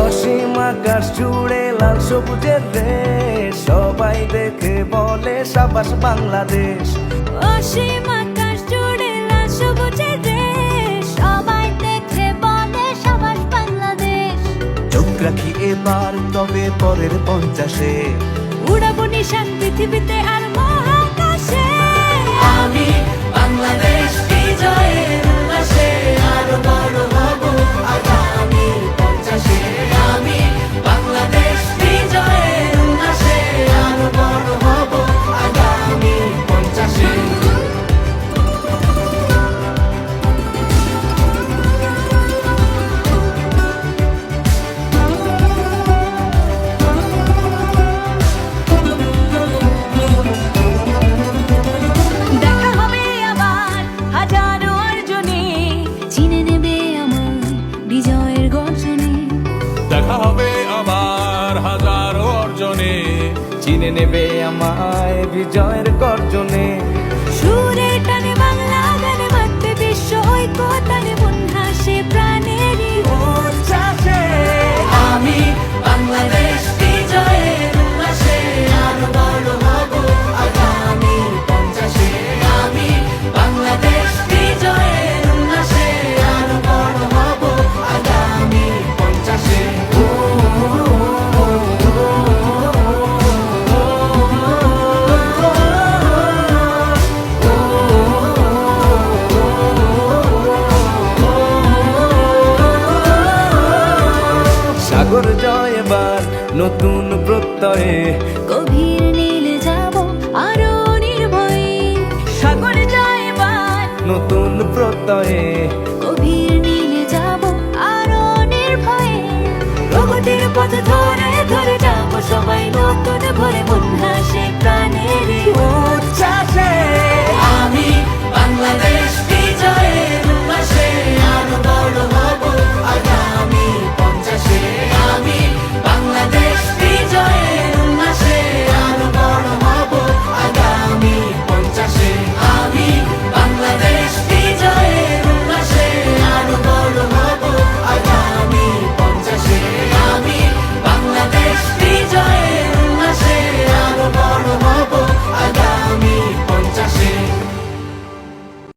অসীম আকাশ জুড়ে লাল সবুজের দেশ, সবাই দেখে বলে সাবাস বাংলাদেশ। অসীম আকাশ জুড়ে লাল সবুজের দেশ, সবাই দেখে বলে সাবাস বাংলাদেশ। চোখ রাখি এবার তবে পরের 50-এ, উড়াবো নিশান পৃথিবীতে আর মহাকাশে। আমি বাংলাদেশ বিজয়ের উল্লাসে আরো বড় হব আগামী 50-এ। আমি বাংলাদেশ বিজয়ের উল্লাসে আরো বড় হব আগামী 50-এ। দেখা হবে আবার হাজারো অর্জনে, চিনে নেবে আমার বিজয়ের গর্জনে। দেখা হবে আবার হাজারো অর্জনে, চিনে নেবে আমায় বিজয়ের গর্জনে। সুরে টানে বাংলা গানে বাঁধবে বিশ্ব ঐক্য তানে, মন হাসে প্রাণেরই উচ্ছ্বাসে। আমি বাংলাদেশ বিজয়ের উল্লাসে আরো বড় হব আগামী 50-এ। আমি বাংলাদেশ বিজয়ের উল্লাসে আরো বড় হব আগামী 50-এ। সাগর জয় এবার নতুন প্রত্যয়ে, গভীর নীলে যাব আরো নির্ভয়ে। সাগর জয় এবার নতুন প্রত্যয়ে, গভীর নীলে যাব আরো নির্ভয়ে। প্রগতির পথ ধরে ধরে যাব সবাই নতুন ভরে